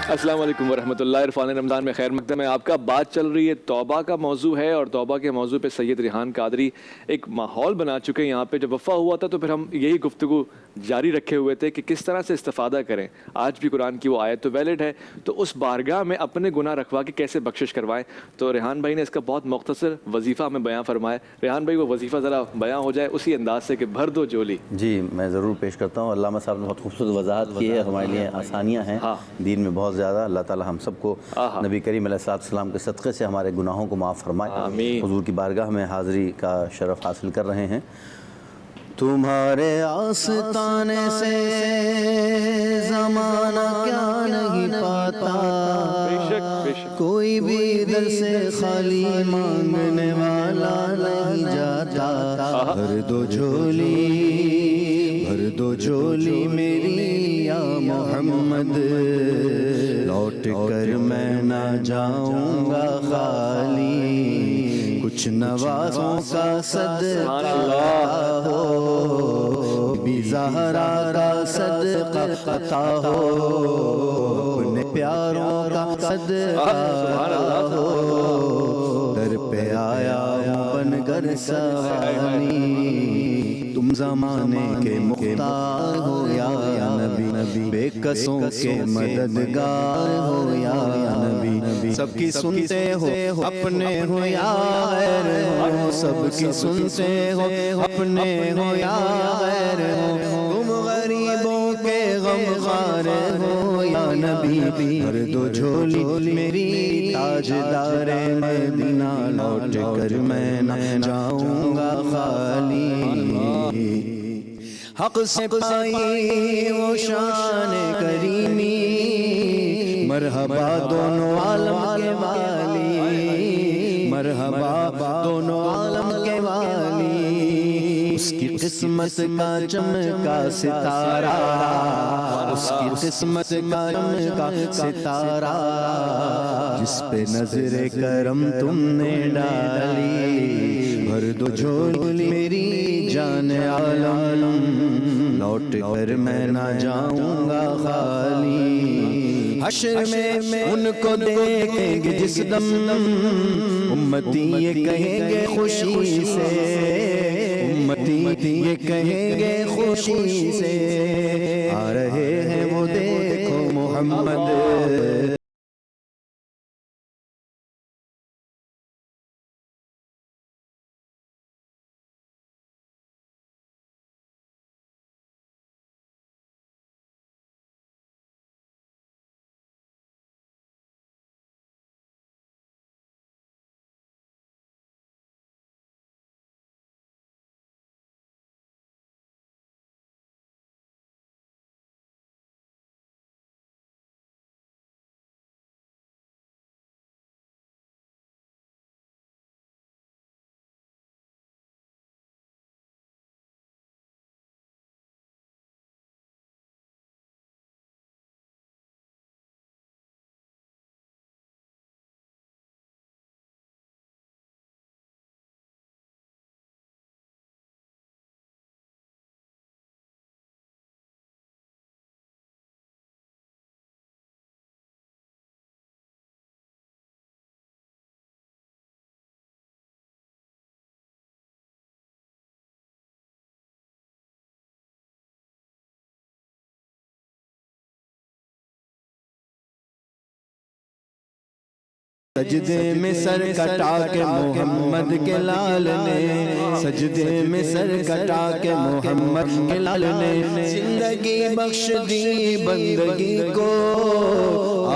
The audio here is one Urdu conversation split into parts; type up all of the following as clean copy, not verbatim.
السلام علیکم ورحمۃ اللہ. عرفان رمضان میں خیر مقدم ہے آپ کا. بات چل رہی ہے توبہ کا موضوع ہے، اور توبہ کے موضوع پہ سید ریحان قادری ایک ماحول بنا چکے ہیں یہاں پہ. جب وفا ہوا تھا تو پھر ہم یہی گفتگو جاری رکھے ہوئے تھے کہ کس طرح سے استفادہ کریں. آج بھی قرآن کی وہ آیت تو ویلڈ ہے، تو اس بارگاہ میں اپنے گناہ رکھوا کے کیسے بخشش کروائیں. تو ریحان بھائی نے اس کا بہت مختصر وظیفہ ہمیں بیان فرمایا. ریحان بھائی وہ وظیفہ ذرا بیان ہو جائے اسی انداز سے کہ بھر دو جولی. جی میں ضرور پیش کرتا ہوں. علامہ صاحب نے بہت خوبصورت وضاحت کی ہے، ہمارے لیے آسانیاں ہیں دین میں بہت زیادہ. اللہ تعالی ہم سب کو نبی کریم علیہ السلام کے صدقے سے ہمارے گناہوں کو معاف فرمائے. حضور کی بارگاہ میں حاضری کا شرف حاصل کر رہے ہیں. تمہارے آستانے سے زمانہ کیا نہیں پاتا، کوئی بھی در سے خالی مانگنے والا نہیں جاتا. بھر دو جھولی میری یا محمد، لوٹ کر میں نہ جاؤں گا خالی. کچھ نوازوں کا صدقہ ہو، بی زہرا کا صدقہ عطا ہو، اپنے پیاروں کا صدقہ ہو. در پہ آیا ہوں بن کر سوانی، تم زمانے کے مختار ہو یا نبی، بے کسوں کے مددگار ہو یا نبی. سب کی سنتے ہو اپنے ہو یا غیر ہو، سب کی سنتے ہو اپنے ہو یا غیر ہو. تم غریبوں کے غمخوار ہو یا نبی. بھر دو جھولی میری تاجدار مدینہ، لوٹ کر میں نہ جاؤں گا خالی. حق سے پائی وہ شان کریمی، مرحبا دونوں عالم کے والی، مرحبا دونوں عالم کے والی. اس کی قسمت کا چمکا ستارہ، اس کی قسمت کا چمکا ستارہ، جس پہ نظر کرم تم نے ڈالی. بھر دو جھولی میری جان عالم، لوٹ کر میں نہ جاؤں گا خالی. حشر میں ان کو دیکھیں گے جس دم، امتی یہ کہیں گے خوشی سے، امتی یہ کہیں گے خوشی سے، آ رہے ہیں وہ دیکھو محمد. سجدے میں سر کٹا کے محمد کے لال نے، سجدے میں سر کٹا کے محمد کے لال نے، زندگی بخش دی بندگی کو،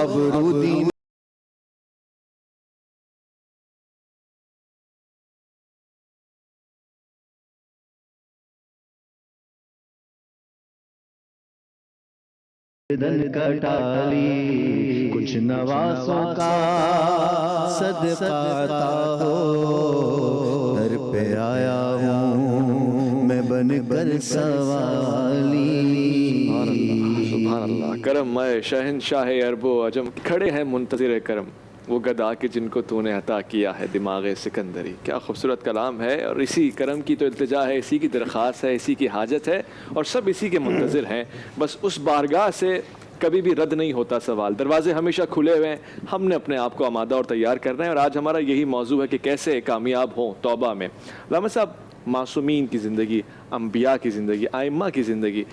آبرو دی دن کٹالی. کچھ نوازوں کا صدقہ عطا ہو، در پہ آیا ہوں میں بن کر سوالی. سبحان اللہ. کرم میں شہنشاہ عرب و عجم، کھڑے ہیں منتظر کرم وہ گدا کہ جن کو تو نے عطا کیا ہے دماغ سکندری. کیا خوبصورت کلام ہے، اور اسی کرم کی تو التجا ہے، اسی کی درخواست ہے، اسی کی حاجت ہے، اور سب اسی کے منتظر ہیں. بس اس بارگاہ سے کبھی بھی رد نہیں ہوتا سوال, دروازے ہمیشہ کھلے ہوئے ہیں, ہم نے اپنے آپ کو آمادہ اور تیار کرنا ہے, اور آج ہمارا یہی موضوع ہے کہ کیسے کامیاب ہوں توبہ میں. علامہ صاحب, معصومین کی زندگی, انبیاء کی زندگی, ائمہ کی زندگی,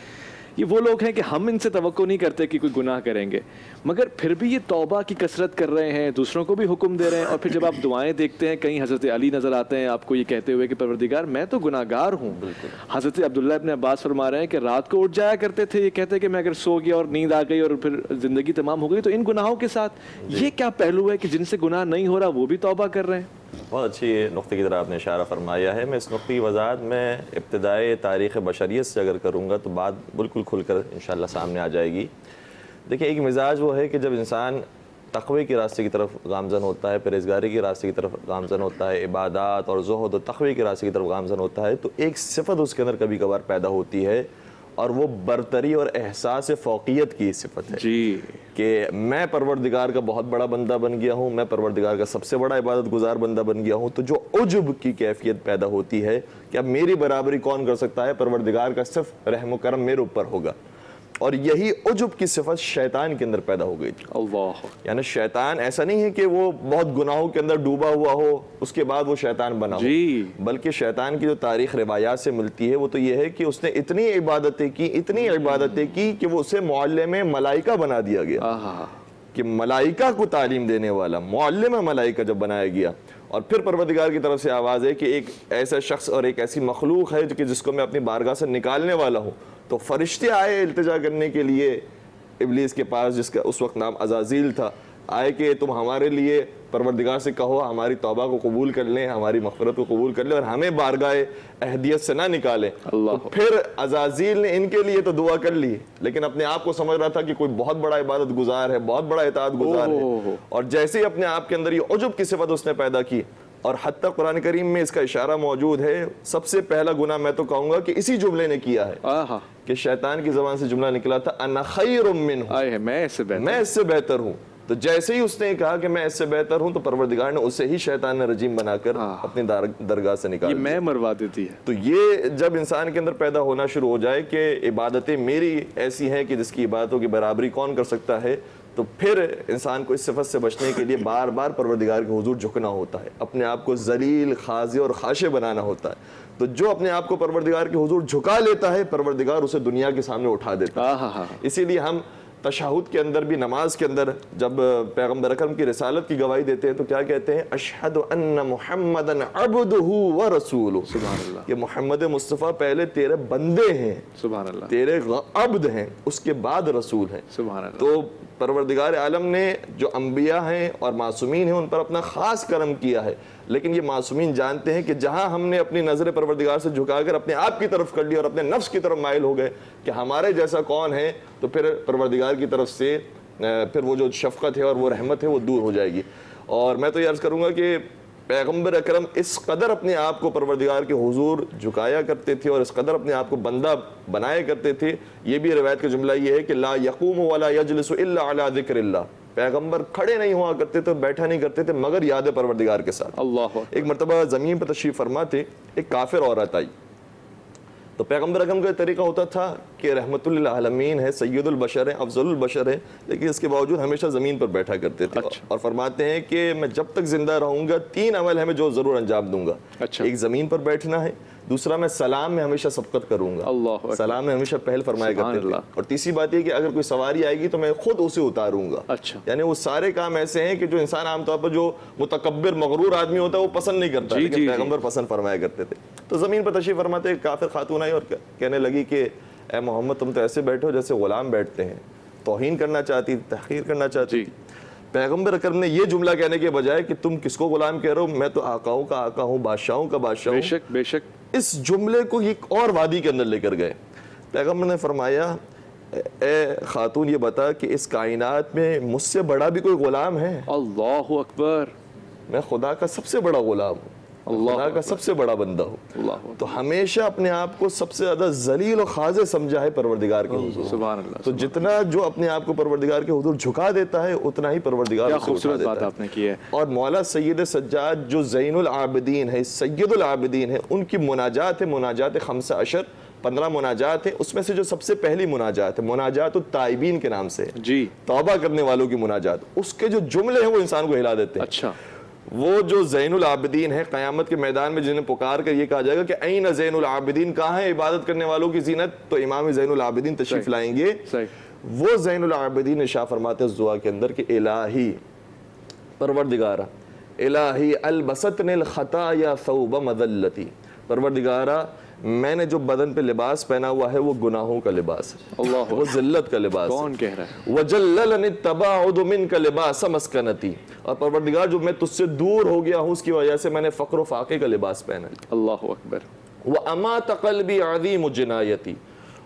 یہ وہ لوگ ہیں کہ ہم ان سے توقع نہیں کرتے کہ کوئی گناہ کریں گے, مگر پھر بھی یہ توبہ کی کثرت کر رہے ہیں, دوسروں کو بھی حکم دے رہے ہیں. اور پھر جب آپ دعائیں دیکھتے ہیں, کہیں حضرت علی نظر آتے ہیں آپ کو یہ کہتے ہوئے کہ پروردگار میں تو گناہ گار ہوں. حضرت عبداللہ ابن عباس فرما رہے ہیں کہ رات کو اٹھ جایا کرتے تھے, یہ کہتے ہیں کہ میں اگر سو گیا اور نیند آ گئی اور پھر زندگی تمام ہو گئی, تو ان گناہوں کے ساتھ یہ کیا پہلو ہے کہ جن سے گناہ نہیں ہو رہا وہ بھی توبہ کر رہے ہیں؟ بہت اچھی نقطے کی طرح آپ نے اشارہ فرمایا ہے. میں اس نقطے کی وضاحت میں ابتدائے تاریخ بشریت سے اگر کروں گا تو بات بالکل کھل کر انشاءاللہ سامنے آ جائے گی. دیکھیں, ایک مزاج وہ ہے کہ جب انسان تقوی کے راستے کی طرف گامزن ہوتا ہے, پرہیزگاری کے راستے کی طرف گامزن ہوتا ہے, عبادات اور زہد و تقوی کے راستے کی طرف گامزن ہوتا ہے, تو ایک صفت اس کے اندر کبھی کبھار پیدا ہوتی ہے, اور وہ برتری اور احساس فوقیت کی صفت ہے. جی, کہ میں پروردگار کا بہت بڑا بندہ بن گیا ہوں, میں پروردگار کا سب سے بڑا عبادت گزار بندہ بن گیا ہوں. تو جو عجب کی کیفیت پیدا ہوتی ہے کہ اب میری برابری کون کر سکتا ہے, پروردگار کا صرف رحم و کرم میرے اوپر ہوگا. اور یہی عجب کی صفت شیطان کے اندر پیدا ہو گئی تھی. اللہ, یعنی شیطان ایسا نہیں ہے کہ وہ بہت گناہوں کے اندر ڈوبا ہوا ہو اس کے بعد وہ شیطان بنا ہو, بلکہ شیطان کی جو تاریخ روایات سے ملتی ہے وہ تو یہ ہے کہ اس نے اتنی عبادتیں کی کہ وہ اسے معلم ملائکہ بنا دیا گیا, کہ ملائکہ کو تعلیم دینے والا معلم ملائکہ جب بنایا گیا. اور پھر پروردگار کی طرف سے آواز ہے کہ ایک ایسا شخص اور ایک ایسی مخلوق ہے کہ جس کو میں اپنی بارگاہ سے نکالنے والا ہوں. تو فرشتے آئے التجا کرنے کے لیے ابلیس کے پاس, جس کا اس وقت نام عزازیل تھا, آئے کہ تم ہمارے لیے پروردگار سے کہو ہماری توبہ کو قبول کر لیں, ہماری مغفرت کو قبول کر لیں اور ہمیں بارگاہ اہدیت سے نہ نکالیں. تو پھر عزازیل نے ان کے لیے تو دعا کر لی, لیکن اپنے آپ کو سمجھ رہا تھا کہ کوئی بہت بڑا عبادت گزار ہے, بہت بڑا اطاعت گزار ہے, اور جیسے ہی اپنے آپ کے اندر یہ عجب کی صفت اس نے پیدا کی, اور حتیٰ قرآن کریم میں اس کا اشارہ موجود ہے, سب سے پہلا گناہ میں تو کہوں گا کہ اسی جملے نے کیا ہے, کہ شیطان کی زبان سے جملہ نکلا تھا انا خیر منہ, میں اس سے بہتر ہوں. تو جیسے ہی اس نے کہا کہ میں اس سے بہتر ہوں, تو پروردگار نے اسے ہی شیطان نے رجیم بنا کر اپنی درگاہ سے نکال دیا. میں مروا دیتی ہے. تو یہ جب انسان کے اندر پیدا ہونا شروع ہو جائے کہ عبادتیں میری ایسی ہیں کہ جس کی عبادتوں کی برابری کون کر سکتا ہے, تو پھر انسان کو اس صفت سے بچنے کے لیے بار بار پروردگار کے حضور جھکنا ہوتا ہے, اپنے آپ کو ذلیل, خاضع اور خاشع بنانا ہوتا ہے. تو جو اپنے آپ کو پروردگار کے حضور جھکا لیتا ہے, پروردگار اسے دنیا کے سامنے اٹھا دیتا ہے. اسی لیے ہم تشہد کے اندر بھی, نماز کے اندر جب پیغمبر اکرم کی رسالت کی گواہی دیتے ہیں تو کیا کہتے ہیں, اشہد ان محمدا عبدہ ورسولہ. سبحان اللہ, کہ محمد مصطفیٰ پہلے تیرے بندے ہیں, سبحان اللہ, تیرے عبد ہیں, اس کے بعد رسول ہیں. سبحان اللہ. تو پروردگار عالم نے جو انبیاء ہیں اور معصومین ہیں ان پر اپنا خاص کرم کیا ہے, لیکن یہ معصومین جانتے ہیں کہ جہاں ہم نے اپنی نظر پروردگار سے جھکا کر اپنے آپ کی طرف کر لی اور اپنے نفس کی طرف مائل ہو گئے کہ ہمارے جیسا کون ہے, تو پھر پروردگار کی طرف سے پھر وہ جو شفقت ہے اور وہ رحمت ہے وہ دور ہو جائے گی. اور میں تو یہ عرض کروں گا کہ پیغمبر اکرم اس قدر اپنے آپ کو پروردگار کے حضور جھکایا کرتے تھے اور اس قدر اپنے آپ کو بندہ بنایا کرتے تھے. یہ بھی روایت کا جملہ یہ ہے کہ لا یقوم ولا یجلس الا علی ذکر اللہ, پیغمبر کھڑے نہیں ہوا کرتے تھے, بیٹھا نہیں کرتے تھے مگر یاد پروردگار کے ساتھ. اللہ. ایک مرتبہ زمین پر تشریف فرما تھے, ایک کافر عورت آئی, تو پیغمبر اکرم کا طریقہ ہوتا تھا کہ رحمت للعالمین ہے, سید البشر ہے, افضل البشر ہے, لیکن اس کے باوجود ہمیشہ زمین پر بیٹھا کرتے تھے. اور فرماتے ہیں کہ میں جب تک زندہ رہوں گا 3 عمل ہیں میں جو ضرور انجام دوں گا. ایک زمین پر بیٹھنا ہے, دوسرا میں سلام میں ہمیشہ سبقت کروں گا, سلام میں ہمیشہ پہل فرمایا کرتے تھے, اور تیسری بات یہ کہ اگر کوئی سواری آئے گی تو میں خود اسے اتاروں گا. یعنی وہ سارے کام ایسے ہیں کہ جو انسان عام طور پر جو متکبر مغرور آدمی ہوتا ہے وہ پسند نہیں کرتا, لیکن پیغمبر پسند فرمایا کرتے تھے. تو زمین پر تشریف فرماتے کافر خاتون آئی اور کہنے لگی کہ اے محمد تم تو ایسے بیٹھے ہو جیسے غلام بیٹھتے ہیں, توہین کرنا چاہتی, تحقیر کرنا چاہتی. پیغمبر اکرم نے یہ جملہ کہنے کے بجائے کہ تم کس کو غلام کہہ رہے ہو, میں تو آقاؤں کا آقا ہوں, بادشاہوں کا بادشاہ ہوں. بے شک, بے شک. اس جملے کو ایک اور وادی کے اندر لے کر گئے. پیغمبر نے فرمایا اے خاتون یہ بتا کہ اس کائنات میں مجھ سے بڑا بھی کوئی غلام ہے؟ اللہ اکبر. میں خدا کا سب سے بڑا غلام ہوں, خدا کا سب سے بڑا بندہ ہوں. تو ہمیشہ اپنے آپ کو سب سے زیادہ ذلیل و خاضع سمجھا ہے پروردگار کے حضور. سبحان اللہ. تو جتنا جو اپنے آپ کو پروردگار کے حضور جھکا دیتا ہے اتنا ہی پروردگار کیا خوبصورت بات آپ نے کی ہے. اور مولا سید سجاد جو زین العابدین ہے, سید العابدین ہے, ان کی مناجات ہے مناجات 15 15 مناجات ہیں. اس میں سے جو سب سے پہلی مناجات ہے مناجات التائبین کے نام سے جی, توبہ کرنے والوں کی مناجات, اس کے جو جملے ہیں وہ انسان کو ہلا دیتے ہیں. اچھا, وہ جو زین العابدین ہے قیامت کے میدان میں جنہیں پکار کر یہ کہا جائے گا کہ این زین العابدین, کہاں ہے عبادت کرنے والوں کی زینت, تو امام زین العابدین تشریف لائیں گے. وہ زین العابدین ارشاد فرماتے ہیں اس دعا کے اندر کہ الہی پروردگارہ, الہی البستن الخطایا ثوب مذلتی, پروردگارہ میں نے جو بدن پہ لباس پہنا ہوا ہے وہ گناہوں کا لباس ہے, اللہ وہ ذلت کا لباس. کون کہہ رہا ہے؟ وجللنی التباعد منک لباس مسکنتی, اور پروردگار جو میں تجھ سے دور ہو گیا ہوں اس کی وجہ سے میں نے فقر و فاقے کا لباس پہنا. اللہ اکبر. وامات قلبی عظیم جنایتی,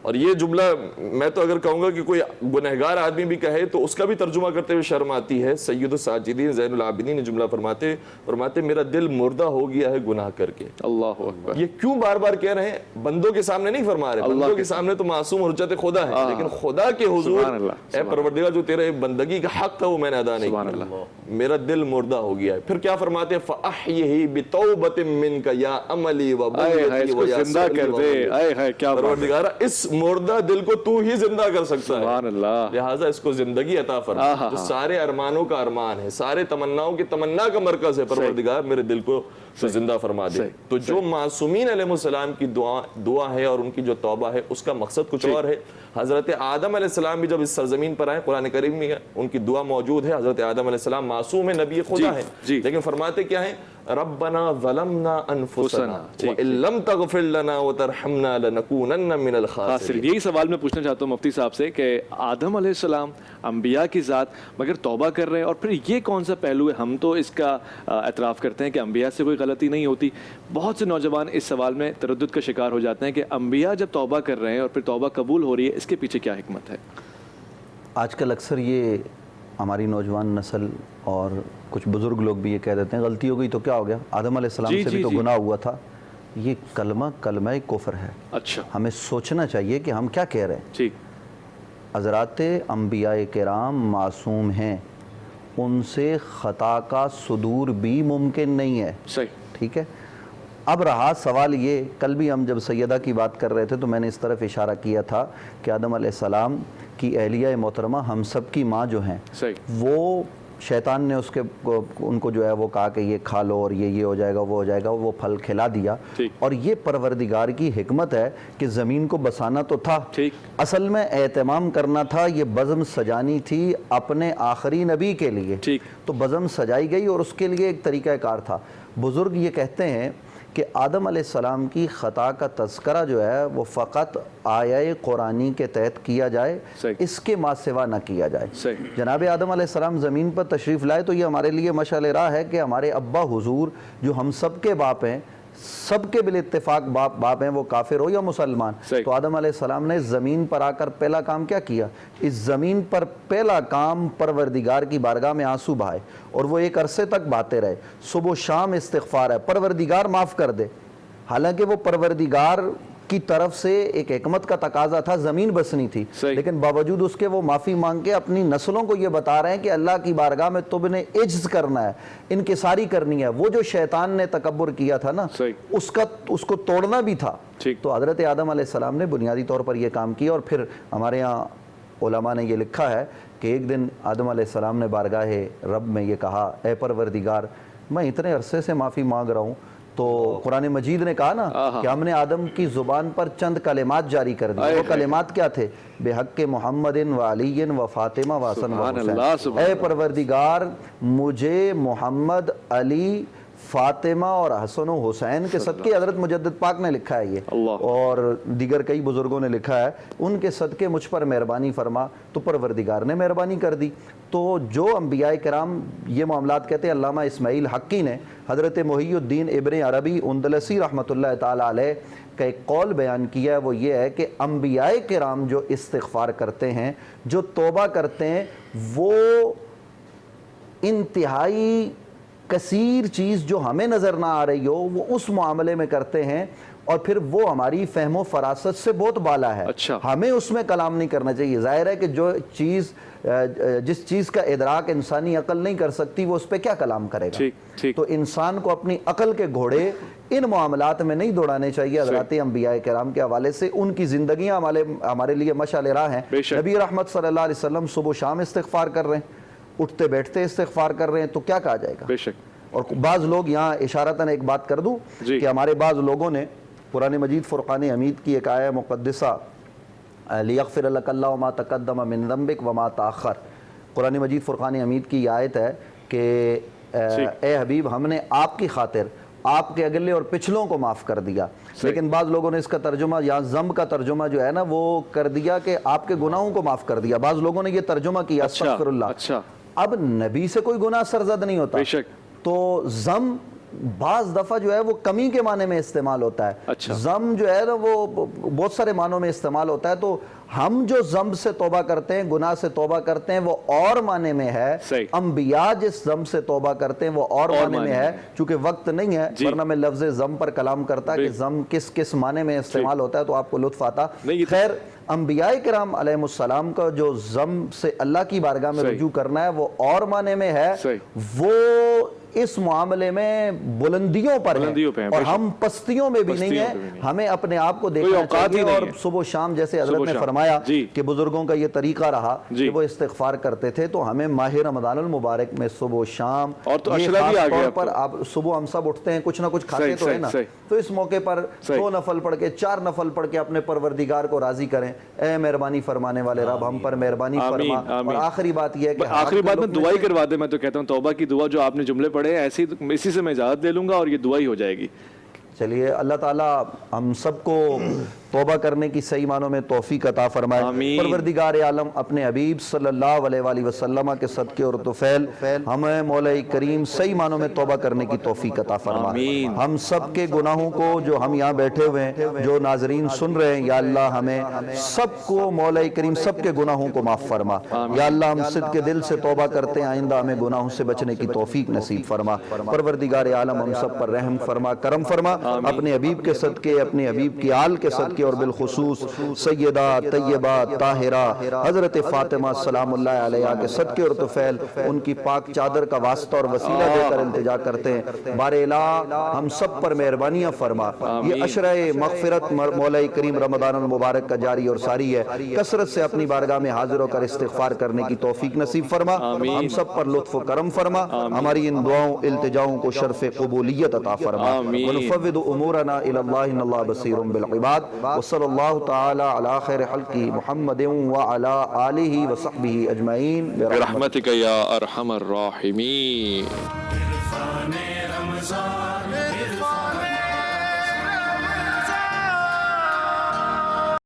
اور یہ جملہ میں تو اگر کہوں گا کہ کوئی گنہگار آدمی بھی کہے تو اس کا بھی ترجمہ کرتے ہوئے شرم آتی ہے. سید الساجدین زین العابدین نے جملہ فرماتے میرا دل مردہ ہو گیا ہے گناہ کر کے. اللہ اکبر. یہ کیوں بار بار کہہ رہے ہیں؟ بندوں کے سامنے نہیں فرما رہے, بندوں کے سامنے تو معصوم حجت خدا ہے, لیکن خدا کے حضور اے پروردگار جو تیرے بندگی کا حق تھا وہ میں نے ادا نہیں کیا, میرا دل مردہ ہو گیا ہے. پھر کیا فرماتے ہیں؟ فاحیہ بتوبۃ منک یا عملی وبیتی و یا زندہ کر دے. پروردگار اس مردہ دل کو تو ہی زندہ کر سکتا ہے, سبحان اللہ. لہٰذا اس کو زندگی عطا فرما, جو سارے ارمانوں کا ارمان ہے, سارے تمناؤں کی تمنا کا مرکز ہے. پروردگار میرے دل کو زندہ فرما دے. تو جو معصومین علیہ السلام کی دعا ہے اور ان کی جو توبہ ہے اس کا مقصد کچھ اور ہے. حضرت آدم علیہ السلام بھی جب اس سرزمین پر آئے, قرآن کریم میں ان کی دعا موجود ہے. حضرت آدم علیہ السلام معصوم ہے, نبی خدا ہے, لیکن فرماتے کیا ہیں؟ ربنا ظلمنا انفسنا وان لم تغفر لنا وترحمنا لنکونن من الخاسرین. یہی سوال میں پوچھنا چاہتا ہوں مفتی صاحب سے کہ آدم علیہ السلام انبیاء کی ذات, مگر توبہ کر رہے ہیں, اور پھر یہ کون سا پہلو ہے؟ ہم تو اس کا اعتراف کرتے ہیں کہ انبیاء سے کوئی غلطی نہیں ہوتی. بہت سے نوجوان اس سوال میں تردد کا شکار ہو جاتے ہیں کہ انبیاء جب توبہ کر رہے ہیں اور پھر توبہ قبول ہو رہی ہے, اس کے پیچھے کیا حکمت ہے؟ آج کل اکثر یہ ہماری نوجوان نسل اور کچھ بزرگ لوگ بھی یہ کہہ دیتے ہیں غلطی ہو گئی تو کیا ہو گیا, آدم علیہ السلام سے بھی تو گناہ ہوا تھا. یہ کلمہ کفر ہے. اچھا, ہمیں سوچنا چاہیے کہ ہم کیا کہہ رہے ہیں. ٹھیک, حضرات انبیاء کرام معصوم ہیں, ان سے خطا کا صدور بھی ممکن نہیں ہے. صحیح, ٹھیک ہے. اب رہا سوال یہ, کل بھی ہم جب سیدہ کی بات کر رہے تھے تو میں نے اس طرف اشارہ کیا تھا کہ آدم علیہ السلام کی اہلیہ محترمہ ہم سب کی ماں جو ہیں, وہ شیطان نے ان کو جو ہے وہ کہا کہ یہ کھا لو اور یہ ہو جائے گا وہ ہو جائے گا, وہ پھل کھلا دیا. اور یہ پروردگار کی حکمت ہے کہ زمین کو بسانا تو تھا, اصل میں اہتمام کرنا تھا, یہ بزم سجانی تھی اپنے آخری نبی کے لیے. تو بزم سجائی گئی اور اس کے لیے ایک طریقہ کار تھا. بزرگ یہ کہتے ہیں کہ آدم علیہ السلام کی خطا کا تذکرہ جو ہے وہ فقط آیہ قرآنی کے تحت کیا جائے, اس کے ما سوا نہ کیا جائے. جناب آدم علیہ السلام زمین پر تشریف لائے تو یہ ہمارے لیے مشعل راہ ہے کہ ہمارے ابا حضور جو ہم سب کے باپ ہیں, سب کے بالاتفاق باپ ہیں, وہ کافر ہو یا مسلمان, تو آدم علیہ السلام نے زمین پر آ کر پہلا کام کیا کیا؟ اس زمین پر پہلا کام پروردگار کی بارگاہ میں آنسو بہائے, اور وہ ایک عرصے تک بہاتے رہے. صبح و شام استغفار ہے, پروردگار معاف کر دے. حالانکہ وہ پروردگار کی طرف سے ایک حکمت کا تقاضا تھا, زمین بسنی تھی, لیکن باوجود اس کے وہ معافی مانگ کے اپنی نسلوں کو یہ بتا رہے ہیں کہ اللہ کی بارگاہ میں تم نے عجز کرنا ہے, انکساری کرنی ہے. وہ جو شیطان نے تکبر کیا تھا نا, اس کو توڑنا بھی تھا. تو حضرت آدم علیہ السلام نے بنیادی طور پر یہ کام کیا. اور پھر ہمارے یہاں علماء نے یہ لکھا ہے کہ ایک دن آدم علیہ السلام نے بارگاہ رب میں یہ کہا, اے پروردگار میں اتنے عرصے سے معافی مانگ رہا ہوں. تو قرآن مجید نے کہا نا کہ ہم نے آدم کی زبان پر چند کلمات جاری کر دی. وہ کلمات کیا تھے؟ بے حق محمد و علی و فاطمہ و حسن و حسین. اے پروردگار مجھے محمد, علی, فاطمہ اور حسن و حسین کے صدقے, حضرت مجدد پاک نے لکھا ہے یہ, اور دیگر کئی بزرگوں نے لکھا ہے, ان کے صدقے مجھ پر مہربانی فرما. تو پروردگار نے مہربانی کر دی. تو جو انبیاء کرام یہ معاملات کہتے ہیں, علامہ اسماعیل حقی نے حضرت محی الدین ابن عربی اندلسی رحمۃ اللہ تعالیٰ علیہ کا ایک قول بیان کیا ہے. وہ یہ ہے کہ انبیاء کرام جو استغفار کرتے ہیں, جو توبہ کرتے ہیں, وہ انتہائی کثیر چیز جو ہمیں نظر نہ آ رہی ہو وہ اس معاملے میں کرتے ہیں اور پھر وہ ہماری فہم و فراست سے بہت بالا ہے. اچھا. ہمیں اس میں کلام نہیں کرنا چاہیے. ظاہر ہے کہ جو چیز جس چیز کا ادراک انسانی عقل نہیں کر سکتی وہ اس پہ کیا کلام کرے گا. تو انسان کو اپنی عقل کے گھوڑے ان معاملات میں نہیں دوڑانے چاہیے. حضرات انبیاء کرام کے حوالے سے ان کی زندگیاں ہمارے لیے مشعل راہ ہیں. نبی رحمت صلی اللہ علیہ وسلم صبح و شام استغفار کر رہے ہیں, اٹھتے بیٹھتے استغفار کر رہے ہیں, تو کیا کہا جائے گا. بے شک. اور بعض لوگ یہاں اشارتاً ایک بات کر دوں کہ ہمارے بعض لوگوں نے قرآن مجید فرقان حمید کی ایک آیہ مقدسہ لیغفر لک اللہ ما تقدم من ذنبک وما تاخر, قرآن مجید فرقان حمید کی آیت ہے کہ اے حبیب ہم نے آپ کی خاطر آپ کے اگلے اور پچھلوں کو معاف کر دیا. لیکن بعض لوگوں نے اس کا ترجمہ یا ذنب کا ترجمہ جو ہے نا وہ کر دیا کہ آپ کے گناہوں کو معاف کر دیا. بعض لوگوں نے یہ ترجمہ کیا استغفر اللہ. اب نبی سے کوئی گناہ سرزد نہیں ہوتا, تو ذم بعض دفعہ جو ہے وہ کمی کے معنی میں استعمال ہوتا ہے. ذم جو ہے نا وہ بہت سارے معنوں میں استعمال ہوتا ہے. تو ہم جو ذنب سے توبہ کرتے ہیں, گناہ سے توبہ کرتے ہیں, وہ اور معنی میں ہے. انبیاء جس ذنب سے توبہ کرتے ہیں وہ اور معنی میں ہے. چونکہ وقت نہیں ہے ورنہ میں لفظ ذنب پر کلام کرتا کہ ذنب کس کس معنی میں استعمال ہوتا ہے تو آپ کو لطف آتا. خیر, انبیاء کرام علیہ السلام کا جو ذنب سے اللہ کی بارگاہ میں رجوع کرنا ہے وہ اور معنی میں ہے. وہ اس معاملے میں بلندیوں پر ہے اور ہم پستیوں میں بھی نہیں ہیں. ہمیں اپنے آپ کو دیکھنا چاہیے. اور صبح و شام جیسے حضرت نے فرمایا کہ بزرگوں کا یہ طریقہ رہا کہ وہ استغفار کرتے تھے, تو ہمیں ماہ رمضان المبارک میں صبح و شام, اور تو یہ خاص طور پر آپ صبح ہم سب اٹھتے ہیں کچھ نہ کچھ کھاتے تو ہے نا, تو اس موقع پر 2 نفل پڑھ کے 4 نفل پڑھ کے اپنے پروردگار کو راضی کریں. اے مہربانی فرمانے والے رب ہم پر مہربانی فرما. اور آخری بات یہ ہے کہ آخری بات میں دعا ہی کروا دے. میں تو کہتا ہوں توبہ کی دعا جو آپ نے جملے پڑھے ایسی اسی سے میں اجازت لے لوں گا اور یہ دعا ہی ہو جائے گی. چلیے اللہ تعالیٰ ہم سب کو توبہ کرنے کی صحیح معنوں میں توفیق عطا فرمائے. پروردگار عالم اپنے حبیب صلی اللہ علیہ وسلم کے صدقے اور طفیل ہمیں مولا کریم صحیح معنوں میں توبہ کرنے کی توفیق عطا فرمائے. ہم سب کے گناہوں کو جو ہم یہاں بیٹھے ہوئے ہیں, جو ناظرین سن رہے ہیں, یا اللہ ہمیں سب کو مولا کریم سب کے گناہوں کو معاف فرما. یا اللہ ہم صدق دل سے توبہ کرتے ہیں, آئندہ ہمیں گناہوں سے بچنے کی توفیق نصیب فرما. پروردگار عالم ہم سب پر رحم فرما, کرم فرما. اپنے حبیب کے صدقے, اپنے حبیب کی آل کے صدقے, اور بالخصوص سیدہ طیبہ طاہرہ حضرت فاطمہ سلام اللہ علیہا کے صدقے اور طفیل, ان کی پاک چادر کا واسطہ اور وسیلہ دے کر التجا کرتے ہیں. بار الہ ہم سب پر مہربانیاں فرما. یہ عشرہ مغفرت مولا کریم رمضان المبارک کا جاری اور ساری ہے. کثرت سے اپنی بارگاہ میں حاضر ہو کر استغفار کرنے کی توفیق نصیب فرما. ہم سب پر لطف و کرم فرما. ہماری ان دعاؤں التجاؤں کو شرف قبولیت عطا فرما. ونفوض امورنا الى اللہ ان اللہ بصیر بالعباد. وصلی اللہ تعالی علی خیر خلقہ محمد وعلی آلہ وصحبہ اجمعین برحمتک یا ارحم الراحمین.